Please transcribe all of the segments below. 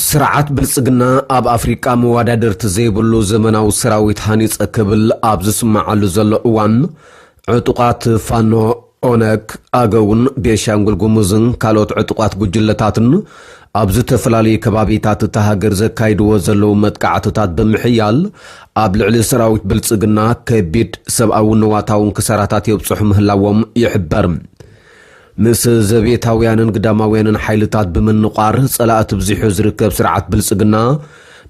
ስርዓት ብልጽግና ኣብ አፍሪካ መዋዳደርቲ ዘይብሉ ዘመናዊ ሰራዊት ሃኒፀ ክብል ኣብ ዝስማዓሉ ዘሎ እዋን ዕጡቃት ፋኖ ኦነግ አገውን ቤንሻንጉል ጉሙዝን ካልኦት ዕጡቃት ጉጅለታትን ኣብ ዝተፈላለዩ ከባቢታት እታ ሃገር ዘካይድዎ ዘለው መጥቃዕትታት ብምሕያል ኣብ ልዕሊ ሰራዊት ብልጽግና ከቢድ ሰብኣውን ንዋታውን ክሳራታት የብፅሑ ምህላዎም ይሕበር። ምስ ዘቤታውያንን ግዳማውያንን ሓይልታት ብምንቋር ጸላእት ብዚሑ ዝርከብ ስርዓት ብልጽግና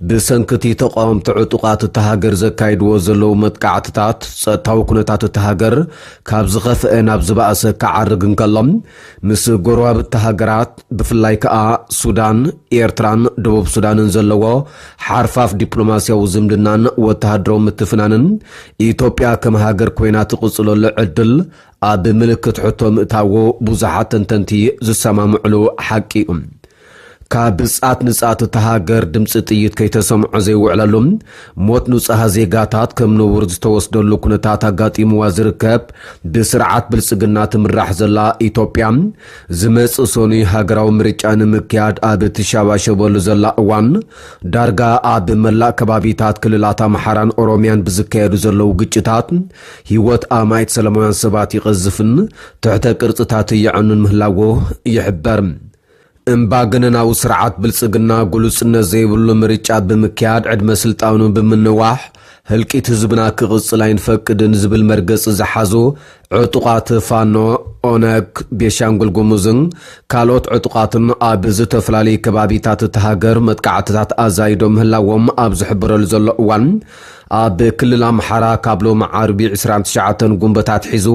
ብሰንክቲ ተቃወምቲ ዕጡቃት እታ ሃገር ዘካይድዎ ዘለው መጥቃዕትታት ጸጥታዊ ኩነታት እታ ሃገር ካብ ዝኸፍአ ናብ ዝበኣሰ ክዓርግ እንከሎም ምስ ጎረባብቲ ሃገራት ብፍላይ ከዓ ሱዳን፣ ኤርትራን ደቡብ ሱዳንን ዘለዎ ሓርፋፍ ዲፕሎማስያዊ ዝምድናን ወተሃደራዊ ምትፍናንን ኢትዮጵያ ከም ሃገር ኮይና ትቕጽለሉ ዕድል ኣብ ምልክት ሕቶ ምእታዎ ብዙሓት ተንተንቲ ዝሰማምዕሉ ሓቂ እዩ። ካብ ብጻት ንጻት እታ ሃገር ድምፂ ጥይት ከይተሰምዖ ዘይውዕለሉ ሞት ንጹሃ ዜጋታት ከም ንቡር ዝተወስደሉ ኩነታት ኣጋጢምዋ ዝርከብ ብስርዓት ብልጽግና ትምራሕ ዘላ ኢትዮጵያ ዝመጽእ ሰኒ ሃገራዊ ምርጫ ንምክያድ ኣብ እትሸባሸበሉ ዘላ እዋን ዳርጋ ኣብ መላእ ከባቢታት ክልላት ኣምሓራን ኦሮምያን ብዝካየዱ ዘለው ግጭታት ህይወት ኣማይት ሰላማውያን ሰባት ይቐዝፍን ትሕተ ቅርጽታት ይዕኑን ምህላዎ ይሕበር። እምባገነናዊ ስርዓት ብልጽግና ጉሉጽነት ዘይብሉ ምርጫ ብምክያድ ዕድመ ስልጣኑ ብምንዋሕ ህልቂት ህዝብና ክቕጽል ኣይንፈቅድን ዝብል መርገጽ ዝሓዙ ዕጡቃት ፋኖ ኦነግ ቤንሻንጉል ጉሙዝን ካልኦት ዕጡቃትን ኣብ ዝተፈላለዩ ከባቢታት እታ ሃገር መጥቃዕትታት ኣዛይዶም ምህላዎም ኣብ ዝሕብረሉ ዘሎ እዋን ኣብ ክልል ኣምሓራ ካብ ሎሚ ዓርቢ 29 ጉንበታት ሒዙ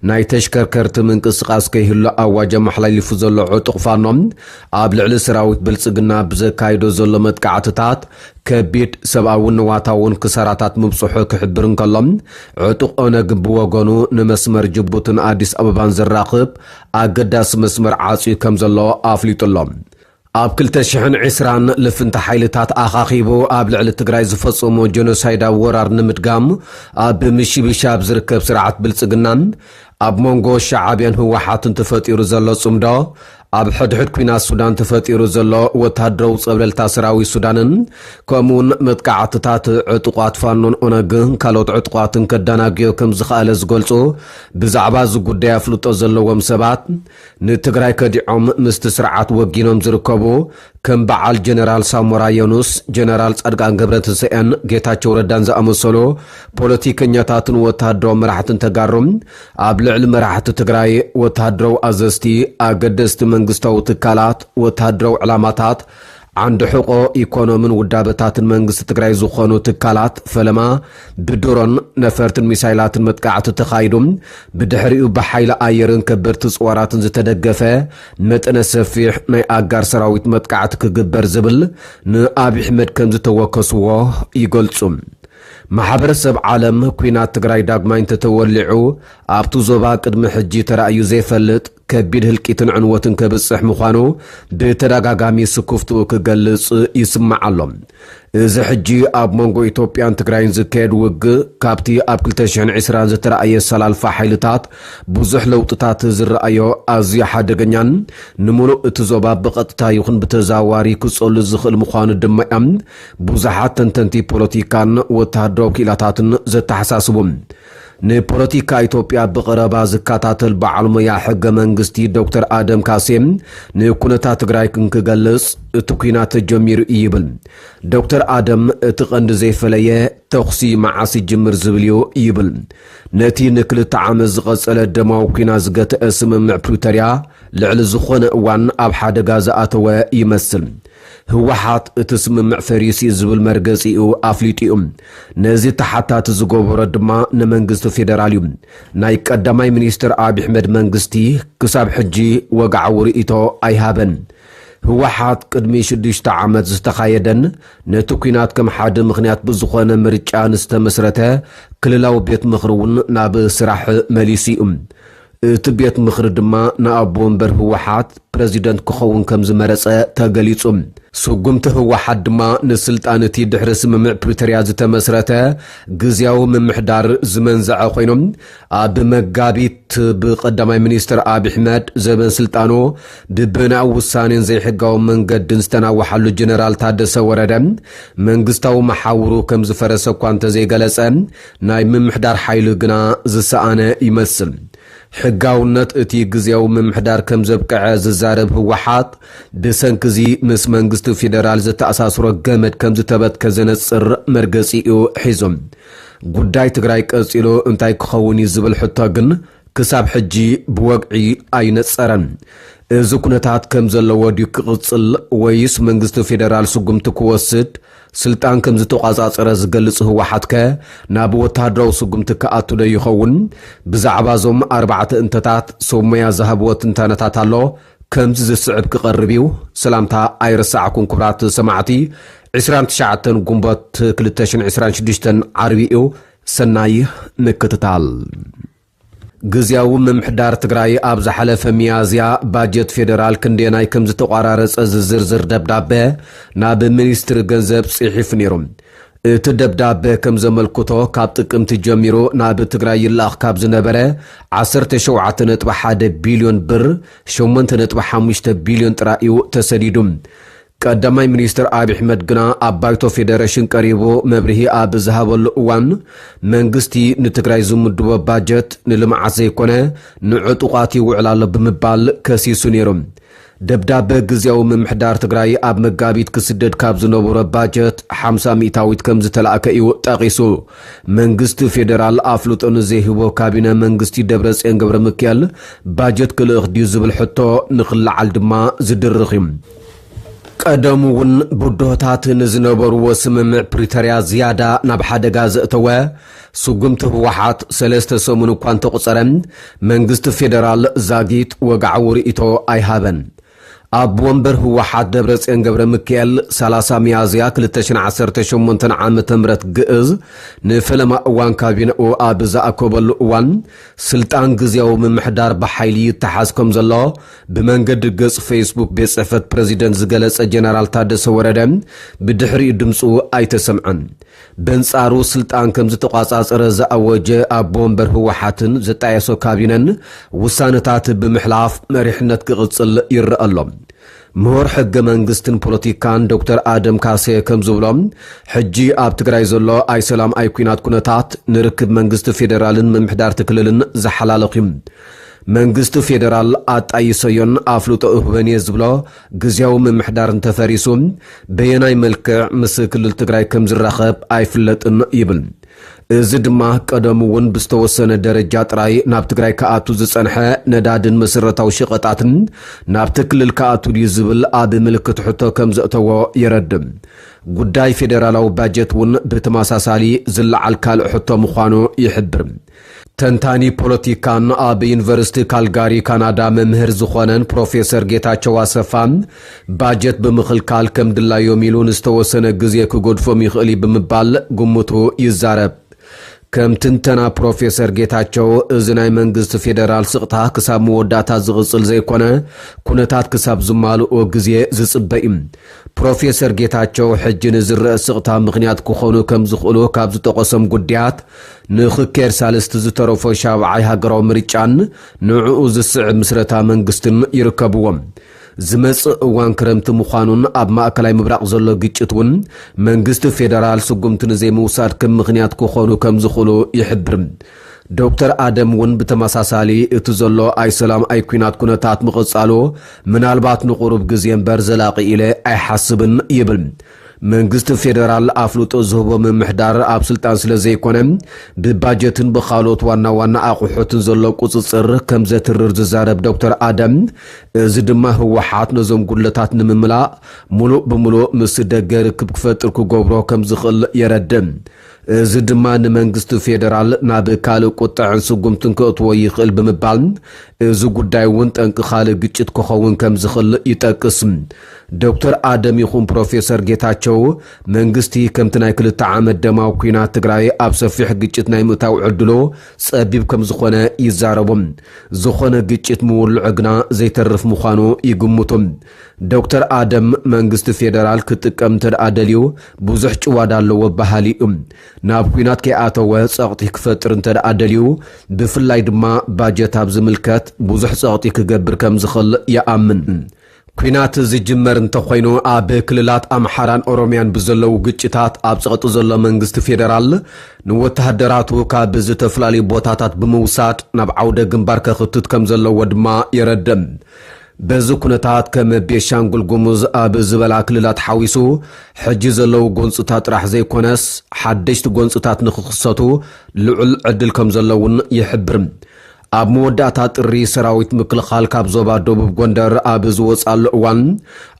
ናይ ተሽከርከርቲ ምንቅስቃስ ከይህሉ ኣዋጅ ኣመሓላሊፉ ዘሎ ዕጡቕ ፋኖም ኣብ ልዕሊ ሰራዊት ብልጽግና ብዘካይዶ ዘሎ መጥቃዕትታት ከቢድ ሰብኣውን ንዋታውን ክሳራታት ምብፅሑ ክሕብር እንከሎም ዕጡቕ ኦነግ ብወገኑ ንመስመር ጅቡትን ኣዲስ ኣበባን ዘራኽብ ኣገዳሲ መስመር ዓፅዩ ከም ዘሎ ኣፍሊጡሎም። ኣብ 2020 ልፍንቲ ሓይልታት ኣኻኺቡ ኣብ ልዕሊ ትግራይ ዝፈጸሞ ጀኖሳይዳዊ ወራር ንምድጋም ኣብ ምሽብሻብ ዝርከብ ስርዓት ብልጽግናን ኣብ መንጎ ሻዕብያን ህወሓትን ተፈጢሩ ዘሎ ጽምዶ ኣብ ሕድሕድ ኩናት ሱዳን ተፈጢሩ ዘሎ ወተሃደራዊ ጸብለልታ ሰራዊት ሱዳንን ከምኡውን መጥቃዕትታት ዕጡቃት ፋኖን ኦነግን ካልኦት ዕጡቃትን ከዳናግዮ ከም ዝኽኣለ ዝገልጹ ብዛዕባ እዚ ጉዳይ ኣፍልጦ ዘለዎም ሰባት ንትግራይ ከዲዖም ምስቲ ስርዓት ወጊኖም ዝርከቡ ከም በዓል ጀነራል ሳሞራ የኑስ፣ ጀነራል ጻድቃን ገብረትንሳኤን፣ ጌታቸው ረዳን ዝኣመሰሉ ፖለቲከኛታትን ወተሃደራዊ መራሕትን ተጋሩም ኣብ ልዕሊ መራሕቲ ትግራይ ወተሃደራዊ ኣዘዝቲ ኣገደስቲ መንግስታዊ ትካላት ወተሃደራዊ ዕላማታት ዓንዲ ሕቆ ኢኮኖምን ውዳበታትን መንግስቲ ትግራይ ዝኾኑ ትካላት ፈለማ ብድሮን ነፈርትን ሚሳይላትን መጥቃዕቲ ተኻይዱም ብድሕሪኡ ብሓይሊ ኣየርን ከበድቲ ጽዋራትን ዝተደገፈ መጠነ ሰፊሕ ናይ ኣጋር ሰራዊት መጥቃዕቲ ክግበር ዝብል ንኣብይ ኣሕመድ ከም ዝተወከስዎ ይገልጹ። ማሕበረሰብ ዓለም ኩናት ትግራይ ዳግማይ እንተተወሊዑ ኣብቲ ዞባ ቅድሚ ሕጂ ተራእዩ ዘይፈልጥ ከቢድ ህልቂትን ዕንወትን ከብፅሕ ምዃኑ ብተደጋጋሚ ስኩፍቱ ክገልጽ ይስማዕ ኣሎ። እዚ ሕጂ ኣብ መንጎ ኢትዮጵያን ትግራይን ዝካየድ ውግእ ካብቲ ኣብ 2020 ዝተረኣየ ሰላልፋ ሓይልታት ብዙሕ ለውጥታት ዝረኣዮ ኣዝዩ ሓደገኛን ንምሉእ እቲ ዞባ ብቐጥታ ይኹን ብተዘዋዋሪ ክጸሉ ዝኽእል ምዃኑ ድማ ብዙሓት ተንተንቲ ፖለቲካን ወተሃደራዊ ክኢላታትን ዘተሓሳስቡ። ንፖለቲካ ኢትዮጵያ ብቐረባ ዝከታተል በዓል ሞያ ሕገ መንግስቲ ዶክተር ኣደም ካሴም ንኩነታት ትግራይ ክንክገልጽ እቲ ኩናት ተጀሚሩ ይብል። ዶክተር ኣደም እቲ ቀንዲ ዘይፈለየ ተኽሲ መዓስ ይጅምር ዝብል እዩ ይብል። ነቲ ንክልተ ዓመት ዝቐጸለ ደማዊ ኩናት ዝገተአ ስምምዕ ፕሪቶርያ ልዕሊ ዝኾነ እዋን ኣብ ሓደጋ ዝኣተወ ይመስል። ህወሓት እቲ ስምምዕ ፈሪሲ ዝብል መርገጺኡ ኣፍሊጡ ነዚ ተሓታት ዝገበሮ ድማ ንመንግስቲ ፌደራል እዩ። ናይ ቀዳማይ ሚኒስትር ኣብይ ኣሕመድ መንግስቲ ክሳብ ሕጂ ወግዓዊ ርእይቶ ኣይሃበን። ህወሓት ቅድሚ 6 ዓመት ዝተኻየደን ነቲ ኩናት ከም ሓደ ምኽንያት ብዝኾነ ምርጫ ንዝተመስረተ ክልላዊ ቤት ምኽሪ እውን ናብ ስራሕ መሊሱ እዩ። ትቤት ምኽሪ ድማ ንኣቦ ወንበር ህወሓት ፕሬዚደንት ክኸውን ከም ዝመረጸ ተገሊጹ ስጉምቲ ህወሓት ድማ ንስልጣን እቲ ድሕሪ ስምምዕ ፕሪቶርያ ዝተመስረተ ግዝያዊ ምምሕዳር ዝመንዝዐ ኮይኖም ኣብ መጋቢት ብቀዳማይ ሚኒስትር አብይ ኣሕመድ ዘበን ስልጣኑ ብብናዊ ውሳኔን ዘይሕጋዊ መንገድን ዝተናወሓሉ ጀነራል ታደሰ ወረደ መንግስታዊ መሓውሩ ከም ዝፈረሰ እኳ እንተዘይገለጸ ናይ ምምሕዳር ሓይሊ ግና ዝሰኣነ ይመስል ሕጋውነት እቲ ግዝያዊ ምምሕዳር ከም ዘብቅዐ ዝዛረብ ህወሓት ብሰንኪዚ ምስ መንግስቲ ፌደራል ዝተኣሳስሮ ገመድ ከም ዝተበትከ ዘነጽር መርገጺኡ ሒዞም ጉዳይ ትግራይ ቀጺሉ እንታይ ክኸውን ዝብል ሕቶ ግን ክሳብ ሕጂ ብወግዒ ኣይነጸረን እዚ ኩነታት ከም ዘለዎ ድዩ ክቕጽል ወይስ መንግስቲ ፌደራል ስጉምቲ ክወስድ ስልጣን ከም ዝተቋጻጸረ ዝገልጽ ህወሓት ከ ናብ ወታደራዊ ስጉምቲ ከኣቱ ዶ ይኸውን ብዛዕባ ዞም 4 እንተታት ሶመያ ዝሃብዎ ትንተናታት ኣሎ ከምዚ ዝስዕብ ክቐርብ እዩ ሰላምታ ኣይረሳዕኩም ክብራት ሰማዕቲ 29 ጉንቦት 2026 ዓርቢኡ ሰናይ ምክትታል ግዝያዊ ምምሕዳር ትግራይ ኣብ ዝሓለፈ ሚያዝያ ባጀት ፌደራል ክንደናይ ከም ዝተቋራረጸ ዝዝርዝር ደብዳቤ ናብ ሚኒስትሪ ገንዘብ ጽሒፍ ነይሩ እቲ ደብዳቤ ከም ዘመልክቶ ካብ ጥቅምቲ ጀሚሩ ናብ ትግራይ ይላኽ ካብ ዝነበረ 17.1 ቢልዮን ብር 8.5 ቢልዮን ጥራዩ ተሰዲዱ ቀዳማይ ሚኒስትር አብይ ኣሕመድ ግና ኣብ ባይቶ ፌደሬሽን ቀሪቡ መብርሂ ኣብ ዝሃበሉ እዋን መንግስቲ ንትግራይ ዝምድቦ ባጀት ንልምዓት ዘይኮነ ንዕጡቃት ይውዕል ኣሎ ብምባል ከሲሱ ነይሩ ደብዳቤ ግዝያዊ ምምሕዳር ትግራይ ኣብ መጋቢት ክስደድ ካብ ዝነበሮ ባጀት 50 ሚእታዊት ከም ዝተላእከ እዩ ጠቂሱ መንግስቲ ፌደራል ኣፍልጦ ንዘይህቦ ካቢነ መንግስቲ ደብረጽዮን ገብረ ሚካኤል ባጀት ክልእኽ ድዩ ዝብል ሕቶ ንኽላዓል ድማ ዝድርኽ እዩ ቀደሙውን ቡድሆታት ንዝነበርዎ ስምምዕ ፕሪቶርያ ዝያዳ ናብ ሓደጋ ዘእተወ ስጉምቲ ህወሓት 3 ሰሙን እኳ እንተቁፀረ መንግስቲ ፌደራል ዛጊት ወግዓዊ ርእቶ ኣይሃበን ኣብ ወንበር ህወሓት ደብረጽዮን ገብረ ሚካኤል 30 ሚያዝያ 2018 ዓመተ ምህረት ግእዝ ንፈለማ እዋን ካቢነኡ ኣብ ዝኣከበሉ እዋን ስልጣን ግዝያዊ ምምሕዳር ብሓይሊ ይተሓዝ ከም ዘሎ ብመንገዲ ገጽ ፌስቡክ ቤት ጽሕፈት ፕሬዚደንት ዝገለጸ ጀነራል ታደሰ ወረደ ብድሕሪ ድምፁ ኣይተሰምዐን በንጻሩ ስልጣን ከም ዝተቋጻጸረ ዝኣወጀ ኣብ ወንበር ህወሓትን ዘጣየሶ ካቢነን ውሳነታት ብምሕላፍ መሪሕነት ክቕጽል ይረአ ኣሎ ምሁር ሕገ መንግስትን ፖለቲካን ዶክተር አደም ካሴ ከም ዝብሎም ሕጂ ኣብ ትግራይ ዘሎ ኣይ ሰላም ኣይ ኩናት ኩነታት ንርክብ መንግስቲ ፌደራልን ምምሕዳር ትክልልን ዝሓላለኹ መንግስቲ ፌደራል ኣጣይሰዮን ኣፍልጦ እህበን ዝብሎ ግዝያዊ ምምሕዳር እንተፈሪሱ በየናይ መልክዕ ምስ ክልል ትግራይ ከም ዝራኸብ ኣይፍለጥን ይብል እዚ ድማ ቀደም እውን ብዝተወሰነ ደረጃ ጥራይ ናብ ትግራይ ከኣቱ ዝጸንሐ ነዳድን መሰረታዊ ሸቐጣትን ናብ ክልል ከኣቱ ዝብል ኣብ ምልክት ሕቶ ከም ዘእተዎ የረድም ጉዳይ ፌደራላዊ ባጀት እውን ብተመሳሳሊ ዝለዓል ካልእ ሕቶ ምዃኑ ይሕብር ተንታኒ ፖለቲካን ኣብ ዩኒቨርሲቲ ካልጋሪ ካናዳ መምህር ዝኾነን ፕሮፌሰር ጌታቸው አሰፋ ባጀት ብምኽልካል ከም ድላዮም ኢሉ ንዝተወሰነ ግዜ ክጎድፎም ይኽእል ብምባል ግምቱ ይዛረብ ከም ትንተና ፕሮፌሰር ጌታቸው እዚ ናይ መንግስቲ ፌደራል ስቕታ ክሳብ መወዳእታ ዝቕጽል ዘይኮነ ኩነታት ክሳብ ዝማልኦ ግዜ ዝጽበይ ፕሮፌሰር ጌታቸው ሕጂ ንዝርአ ስቕታ ምኽንያት ክኾኑ ከም ዝኽእሉ ካብ ዝጠቐሶም ጉዳያት ንኽኬድ ሳልስቲ ዝተረፈ ሻብዓይ ሃገራዊ ምርጫን ንዕኡ ዝስዕብ ምስረታ መንግስትን ይርከብዎም ዝመጽእ እዋን ክረምቲ ምዃኑን ኣብ ማእከላይ ምብራቕ ዘሎ ግጭት እውን መንግስቲ ፌደራል ስጉምቲ ንዘይምውሳድ ከም ምኽንያት ክኾኑ ከም ዝኽእሉ ይሕብር ዶክተር አደም እውን ብተመሳሳሊ እቲ ዘሎ ኣይ ሰላም ኣይ ኩናት ኩነታት ምቕጻሉ ምናልባት ንቑሩብ ግዜ እምበር ዘላቒ ኢለ ኣይሓስብን ይብል መንግስቲ ፌደራል ኣፍልጦ ዝህቦ ምምሕዳር ኣብ ስልጣን ስለ ዘይኮነ ብባጀትን ብኻልኦት ዋና ዋና ኣቑሑትን ዘሎ ቁፅፅር ከም ዘትርር ዝዛረብ ዶክተር አደም እዚ ድማ ህወሓት ነዞም ጉድለታት ንምምላእ ሙሉእ ብምሉእ ምስ ደገ ርክብ ክፈጥር ክገብሮ ከም ዝኽእል የረድም እዚ ድማ ንመንግስቲ ፌደራል ናብ ካልእ ቁጥዕን ስጉምትን ክእትዎ ይኽእል ብምባል እዚ ጉዳይ እውን ጠንቂ ካልእ ግጭት ክኸውን ከም ዝኽእል ይጠቅስ። ዶክተር አደም ይኹን ፕሮፌሰር ጌታቸው መንግስቲ ከምቲ ናይ 2 ዓመት ደማዊ ኩናት ትግራይ ኣብ ሰፊሕ ግጭት ናይ ምእታው ዕድሎ ጸቢብ ከም ዝኾነ ይዛረቦም። ዝኾነ ግጭት ምውልዑ ግና ዘይተርፍ ምዃኑ ይግምቱም። ዶክተር አደም መንግስቲ ፌደራል ክጥቀም ተደልዩ ብዙሕ ጭዋዳ ኣለዎ ባህሊ እዩ። ናብ ኩናት ከይኣተወ ጸቕጢ ክፈጥር እንተደልዩ ብፍላይ ድማ ባጀት ኣብ ዝምልከት ብዙሕ ጸቕጢ ክገብር ከም ዝኽእል ይኣምን። ኩናት ዝጅመር እንተኾይኑ ኣብ ክልላት ኣምሓራን ኦሮምያን ብዘለዉ ግጭታት ኣብ ጸቕጢ ዘሎ መንግስቲ ፌደራል ንወተሃደራቱ ካብ ዝተፈላለዩ ቦታታት ብምውሳድ ናብ ዓውደ ግንባር ከኽትት ከም ዘለዎ ድማ የረድም። በዚ ኩነታት ከም ቤንሻንጉል ጉሙዝ ኣብ ዝበላ ክልላት ሓዊሱ ሕጂ ዘለዉ ጎንፅታት ጥራሕ ዘይኮነስ ሓደሽቲ ጎንፅታት ንክኽሰቱ ልዑል ዕድል ከም ዘለውን ይሕብር። ኣብ መወዳእታ ጥሪ ሰራዊት ምክልኻል ካብ ዞባ ደቡብ ጎንደር ኣብ ዝወፃሉ እዋን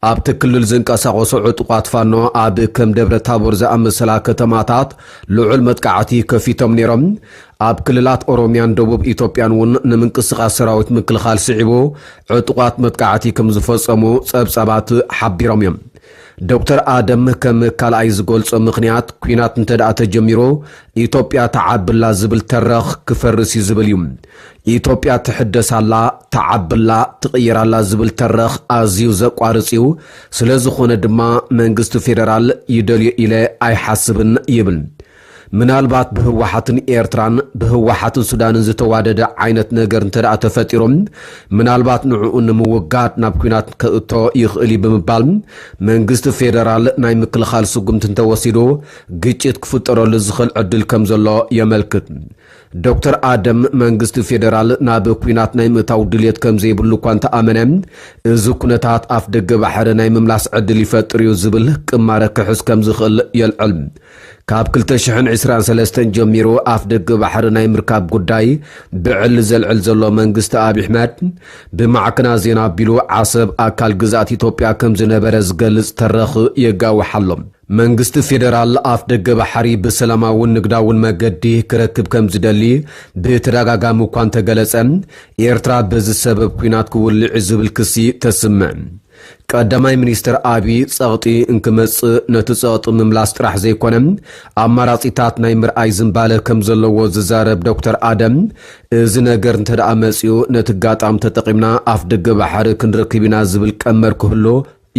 ኣብቲ ክልል ዝንቀሳቐሱ ዕጡቋት ፋኖ ኣብ ከም ደብረ ታቦር ዝኣመሰላ ከተማታት ልዑል መጥቃዕቲ ከፊቶም ነይሮም። ኣብ ክልላት ኦሮምያን ደቡብ ኢትዮጵያን እውን ንምንቅስቓስ ሰራዊት ምክልኻል ስዒቡ ዕጡቋት መጥቃዕቲ ከም ዝፈጸሙ ጸብጸባት ሓቢሮም እዮም። ዶክተር አደም ከም ካልኣይ ዝገልጾ ምኽንያት ኩናት እንተደኣ ተጀሚሩ ኢትዮጵያ ተዓብላ ዝብል ተረኽ ክፈርስ ዝብል እዩ። ኢትዮጵያ ትሕደሳላ ተዓብላ ትቕይራላ ዝብል ተረኽ ኣዝዩ ዘቋርጽ እዩ። ስለ ዝኾነ ድማ መንግስቲ ፌደራል ይደልዮ ኢለ ኣይሓስብን ይብል። ምናልባት ብህወሓትን ኤርትራን ብህወሓትን ሱዳንን ዝተዋደደ ዓይነት ነገር እንተደኣ ተፈጢሮም ምናልባት ንዕኡ ንምውጋድ ናብ ኩናት ከእቶ ይኽእል ብምባል መንግስቲ ፌደራል ናይ ምክልኻል ስጉምቲ እንተወሲዱ ግጭት ክፍጠረሉ ዝኽእል ዕድል ከም ዘሎ የመልክት። ዶክተር አደም መንግስቲ ፌደራል ናብ ኩናት ናይ ምእታው ድልየት ከም ዘይብሉ እኳ እንተኣመነ እዚ ኩነታት ኣፍ ደገ ባሕሪ ናይ ምምላስ ዕድል ይፈጥር እዩ ዝብል ቅማረ ክሕዝ ከም ዝኽእል የልዕል። ካብ 2023 ጀሚሩ ኣፍ ደገ ባሕሪ ናይ ምርካብ ጉዳይ ብዕሊ ዘልዕል ዘሎ መንግስቲ አብይ ኣሕመድ ብማዕከና ዜና ኣቢሉ ዓሰብ ኣካል ግዛት ኢትዮጵያ ከም ዝነበረ ዝገልጽ ተረኽ የጋውሓሎ። መንግስቲ ፌደራል ኣፍ ደገ ባሕሪ ብሰላማውን ንግዳውን መገዲ ክረክብ ከም ዝደሊ ብተደጋጋሚ እኳ እንተገለጸ ኤርትራ በዚ ሰበብ ኩናት ክውልዕ ዝብል ክሲ ተስምዕ። ቀዳማይ ሚኒስትር አብይ ጸቕጢ እንክመጽእ ነቲ ጸቕጢ ምምላስ ጥራሕ ዘይኮነ ኣማራጺታት ናይ ምርኣይ ዝምባለ ከም ዘለዎ ዝዛረብ ዶክተር አደም እዚ ነገር እንተደኣ መጺኡ ነቲ ጋጣም ተጠቒምና ኣፍ ደገ ባሕሪ ክንረክብ ኢና ዝብል ቀመር ክህሎ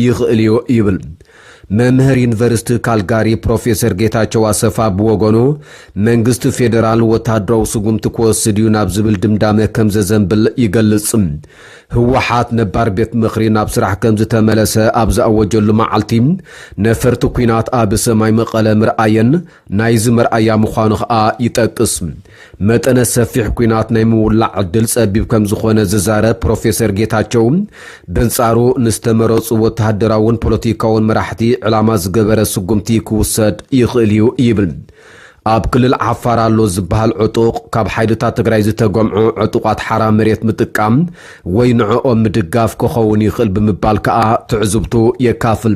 ይኽእል እዩ ይብል። መምህር ዩኒቨርሲቲ ካልጋሪ ፕሮፌሰር ጌታቸው አሰፋ ብወገኑ መንግስቲ ፌደራል ወታደራዊ ስጉምቲ ክወስድ እዩ ናብ ዝብል ድምዳመ ከም ዘዘንብል ይገልጽ። ህወሓት ነባር ቤት ምኽሪ ናብ ስራሕ ከም ዝተመለሰ ኣብ ዝኣወጀሉ መዓልቲ ነፈርቲ ኩናት ኣብ ሰማይ መቐለ ምርኣየን ናይዚ መርኣያ ምዃኑ ከዓ ይጠቅስ። መጠነ ሰፊሕ ኩናት ናይ ምውላዕ ዕድል ጸቢብ ከም ዝኾነ ዝዛረብ ፕሮፌሰር ጌታቸው በንጻሩ ንዝተመረፁ ወተሃደራውን ፖለቲካውን መራሕቲ ዕላማ ዝገበረ ስጉምቲ ክውሰድ ይኽእል እዩ ይብል። ኣብ ክልል ዓፋር ኣሎ ዝበሃል ዕጡቕ ካብ ሓይልታት ትግራይ ዝተጎምዑ ዕጡቓት ሓራ መሬት ምጥቃም ወይ ንዕኦም ምድጋፍ ክኸውን ይኽእል ብምባል ከዓ ትዕዝብቱ የካፍል።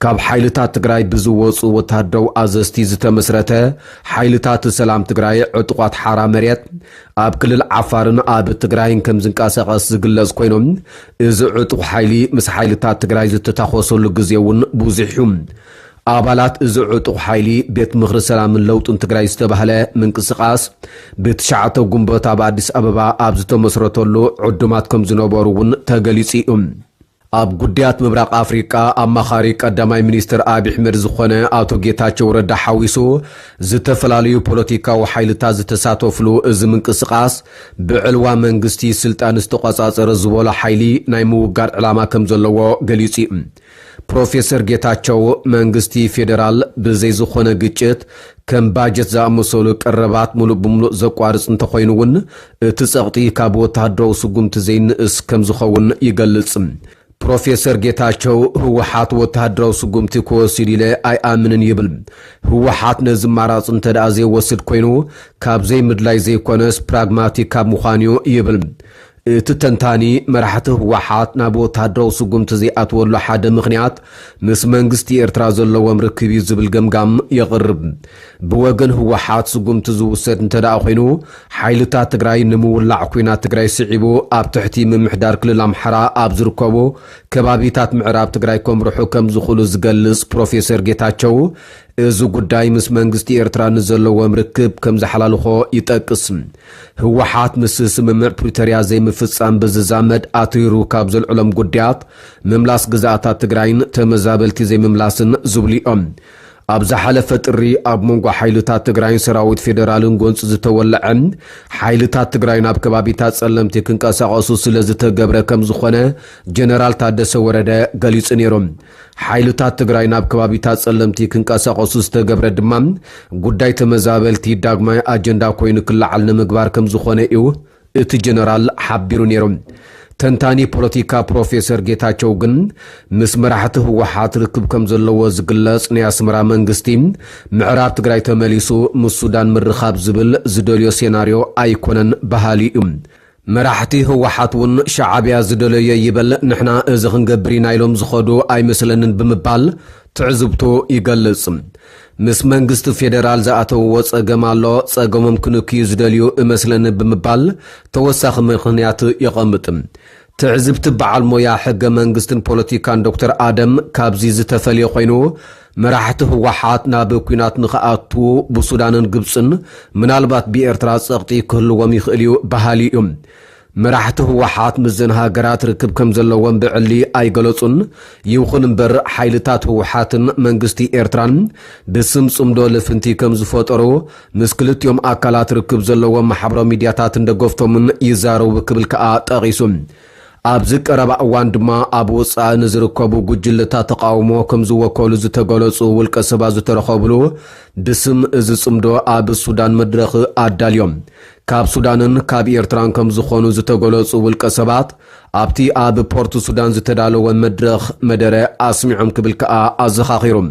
ካብ ሓይልታት ትግራይ ብዝወፁ ወታደራዊ ኣዘዝቲ ዝተመስረተ ሓይልታት ሰላም ትግራይ ዕጡቓት ሓራ መሬት ኣብ ክልል ዓፋርን ኣብ ትግራይን ከም ዝንቀሳቐስ ዝግለጽ ኮይኖም እዚ ዕጡቕ ሓይሊ ምስ ሓይልታት ትግራይ ዝተታኾሰሉ ግዜ እውን ብዙሕ እዩ። ኣባላት እዚ ዕጡቕ ሓይሊ ቤት ምኽሪ ሰላምን ለውጥን ትግራይ ዝተባህለ ምንቅስቓስ ብ9 ጉንቦት ኣብ ኣዲስ ኣበባ ኣብ ዝተመስረተሉ ዕዱማት ከም ዝነበሩ እውን ተገሊጹ እዩ። ኣብ ጉዳያት ምብራቕ ኣፍሪቃ ኣማኻሪ ቀዳማይ ሚኒስትር አብይ ኣሕመድ ዝኾነ ኣቶ ጌታቸው ረዳ ሓዊሱ ዝተፈላለዩ ፖለቲካዊ ሓይልታት ዝተሳተፍሉ እዚ ምንቅስቓስ ብዕልዋ መንግስቲ ስልጣን ዝተቆጻጸረ ዝበሎ ሓይሊ ናይ ምውጋድ ዕላማ ከም ዘለዎ ገሊጹ እዩ። ፕሮፌሰር ጌታቸው መንግስቲ ፌደራል ብዘይ ዝኾነ ግጭት ከም ባጀት ዝኣመሰሉ ቀረባት ሙሉእ ብምሉእ ዘቋርጽ እንተኾይኑ እውን እቲ ጸቕጢ ካብ ወተሃደራዊ ስጉምቲ ዘይንእስ ከም ዝኸውን ይገልጽ። ፕሮፌሰር ጌታቸው ህወሓት ወተሃደራዊ ስጉምቲ ክወስድ ኢለ ኣይኣምንን ይብል። ህወሓት ነዚ ማራጽ እንተደኣ ዘይወስድ ኮይኑ ካብ ዘይምድላይ ዘይኮነስ ፕራግማቲክ ካብ ምዃኑ ይብል። ትተንታኒ መራሕቲ ህወሓት ናብ ወታደራዊ ስጉምቲ ዘይኣትወሉ ሓደ ምኽንያት ምስ መንግስቲ ኤርትራ ዘለዎም ርክብ እዩ ዝብል ገምጋም የቕርብ ብወገን ህወሓት ስጉምቲ ዝውሰድ እንተደኣ ኮይኑ ሓይልታት ትግራይ ንምውላዕ ኩናት ትግራይ ስዒቡ ኣብ ትሕቲ ምምሕዳር ክልል ኣምሓራ ኣብ ዝርከቡ ከባቢታት ምዕራብ ትግራይ ከምርሑ ከም ዝኽእሉ ዝገልጽ ፕሮፌሰር ጌታቸው እዚ ጉዳይ ምስ መንግስቲ ኤርትራ ንዘለዎም ርክብ ከም ዝሓላልኾ ይጠቅስ ህወሓት ምስ ስምምዕ ፕሪቶሪያ ዘይምፍጻም ብዝዛመድ ኣትይሩ ካብ ዘልዕሎም ጉዳያት ምምላስ ግዛኣታት ትግራይን ተመዛበልቲ ዘይምምላስን ዝብሉ እዮም ኣብ ዝሓለፈ ጥሪ ኣብ መንጎ ሓይልታት ትግራይን ሰራዊት ፌደራልን ጎንፂ ዝተወልዐ ሓይልታት ትግራይ ናብ ከባቢታት ጸለምቲ ክንቀሳቐሱ ስለ ዝተገብረ ከም ዝኾነ ጀነራል ታደሰ ወረደ ገሊጹ ነይሮም ሓይልታት ትግራይ ናብ ከባቢታት ጸለምቲ ክንቀሳቐሱ ዝተገብረ ድማ ጉዳይ ተመዛበልቲ ዳግማይ ኣጀንዳ ኮይኑ ክለዓል ንምግባር ከም ዝኾነ እዩ እቲ ጀነራል ሓቢሩ ነይሮም ተንታኒ ፖለቲካ ፕሮፌሰር ጌታቸው ግን ምስ መራሕቲ ህወሓት ርክብ ከም ዘለዎ ዝግለጽ ናይ ኣስመራ መንግስቲ ምዕራብ ትግራይ ተመሊሱ ምስ ሱዳን ምርኻብ ዝብል ዝደልዮ ሴናርዮ ኣይኮነን ባህሊ እዩ መራሕቲ ህወሓት እውን ሻዕብያ ዝደለየ ይበል ንሕና እዚ ክንገብር ኢና ኢሎም ዝኸዱ ኣይመስለንን ብምባል ትዕዝብቶ ይገልጽ ምስ መንግስቲ ፌደራል ዝኣተውዎ ጸገም ኣሎ ጸገሞም ክንክዩ ዝደልዩ እመስለኒ ብምባል ተወሳኺ ምኽንያት የቐምጥ ትዕዝብቲ በዓል ሞያ ሕገ መንግስትን ፖለቲካን ዶክተር ኣደም ካብዚ ዝተፈልየ ኮይኑ መራሕቲ ህወሓት ናብ ኩናት ንኽኣቱ ብሱዳንን ግብፅን ምናልባት ብኤርትራ ጸቕጢ ክህልዎም ይኽእል እዩ ባህሊ እዩ መራሕቲ ህወሓት ምዘን ሃገራት ርክብ ከም ዘለዎም ብዕሊ ኣይገለጹን ይኹን እምበር ሓይልታት ህወሓትን መንግስቲ ኤርትራን ብስም ጽምዶ ልፍንቲ ከም ዝፈጠሩ ምስ ክልቲኦም ኣካላት ርክብ ዘለዎም ማሕበራዊ ሚድያታት እንደገፍቶምን ይዛረቡ ክብል ከዓ ጠቒሱ ኣብዚ ቀረባ እዋን ድማ ኣብ ወፃኢ ንዝርከቡ ጉጅለታት ተቃውሞ ከም ዝወከሉ ዝተገለጹ ውልቀ ሰባት ዝተረኸብሉ ብስም እዚ ጽምዶ ኣብ ሱዳን መድረኽ ኣዳልዮም ካብ ሱዳንን ካብ ኤርትራን ከም ዝኾኑ ዝተገለጹ ውልቀ ሰባት ኣብቲ ኣብ ፖርት ሱዳን ዝተዳለወ መድረኽ መደረ ኣስሚዖም ክብል ከዓ ኣዘኻኺሮም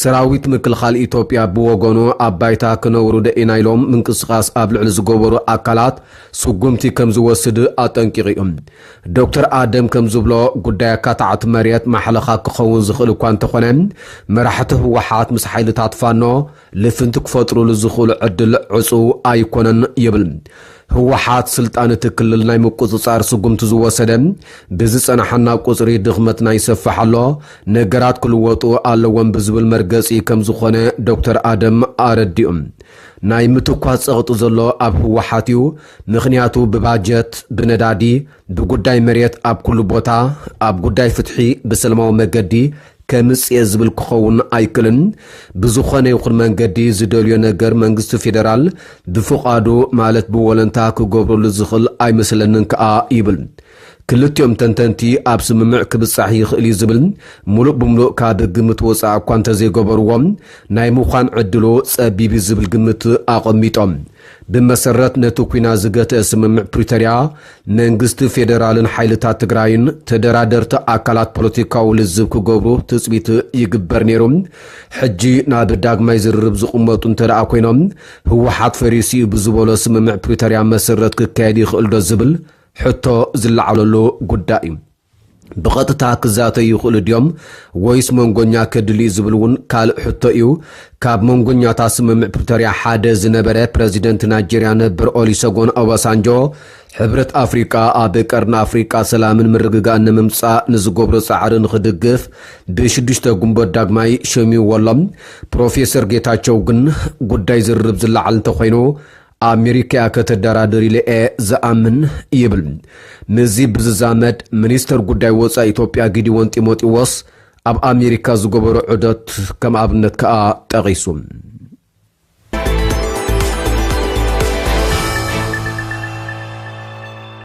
ሰራዊት ምክልኻል ኢትዮጵያ ብወገኑ ኣብ ባይታ ክነብሩ ደኢና ኢሎም ምንቅስቓስ ኣብ ልዕሊ ዝገበሩ ኣካላት ስጉምቲ ከም ዝወስድ ኣጠንቂቑ እዩ ዶክተር ኣደም ከም ዝብሎ ጉዳይ ኣካታዕቲ መሬት ማሕለኻ ክኸውን ዝኽእል እኳ እንተኾነ መራሕቲ ህወሓት ምስ ሓይልታት ፋኖ ልፍንቲ ክፈጥሩሉ ዝኽእሉ ዕድል ዕፁው ኣይኮነን ይብል ህወሓት ስልጣን እቲ ክልል ናይ ምቁፅጻር ስጉምቲ ዝወሰደ ብዝጸናሐና ቁፅሪ ድኽመትና ይሰፍሕ ኣሎ ነገራት ክልወጡ ኣለዎም ብዝብል መርገፂ ከም ዝኾነ ዶክተር ኣደም ኣረዲኦም ናይ ምትኳስ ጸቕጢ ዘሎ ኣብ ህወሓት እዩ ምኽንያቱ ብባጀት ብነዳዲ ብጉዳይ መሬት ኣብ ኩሉ ቦታ ኣብ ጉዳይ ፍትሒ ብሰላማዊ መገዲ ከምጽየ ዝብል ክኸውን ኣይክልን ብዝኾነ ይኹን መንገዲ ዝደልዮ ነገር መንግስቲ ፌደራል ብፍቓዱ ማለት ብወለንታ ክገብረሉ ዝኽእል ኣይመስለንን ከዓ ይብል ክልቲኦም ተንተንቲ ኣብ ስምምዕ ክብጻሕ ይኽእል እዩ ዝብል ሙሉእ ብምሉእ ካብ ግምት ወፃኢ እኳ እንተዘይገበርዎም ናይ ምዃን ዕድሉ ጸቢብ ዝብል ግምት ኣቐሚጦም ብመሰረት ነቲ ኩናት ዝገትአ ስምምዕ ፕሪቶሪያ መንግስቲ ፌደራልን ሓይልታት ትግራይን ተደራደርቲ ኣካላት ፖለቲካዊ ልዝብ ክገብሩ ትጽቢት ይግበር ነይሩ ሕጂ ናብ ዳግማይ ዝርርብ ዝቕመጡ እንተደኣ ኮይኖም ህወሓት ፈሪሲ ብዝበሎ ስምምዕ ፕሪቶሪያ መሰረት ክካየድ ይኽእል ዶ ዝብል ሕቶ ዝለዓለሉ ጉዳይ ብቐጥታ ክዛተዩ ይኽእሉ ድዮም ወይስ መንጎኛ ከድሊ ዝብል እውን ካልእ ሕቶ እዩ ካብ መንጎኛታት ስምምዕ ፕሪቶሪያ ሓደ ዝነበረ ፕረዚደንት ናይጄርያ ነበር ኦሉሴጉን ኦባሳንጆ ሕብረት ኣፍሪቃ ኣብ ቀርኒ ኣፍሪቃ ሰላምን ምርግጋእን ንምምጻእ ንዝገብሮ ጻዕሪ ንኽድግፍ ብሽዱሽተ ጉንቦት ዳግማይ ሸሚዎሎም ፕሮፌሰር ጌታቸው ግን ጉዳይ ዝርርብ ዝለዓል እንተኾይኑ ኣሜሪካ ከተደራደር ኢለ ዝኣምን ይብል ነዚ ብዝዛመድ ሚኒስተር ጉዳይ ወፃኢ ኢትዮጵያ ጊዲዮን ጢሞቴዎስ ኣብ ኣሜሪካ ዝገበሮ ዑደት ከም ኣብነት ከዓ ጠቒሱ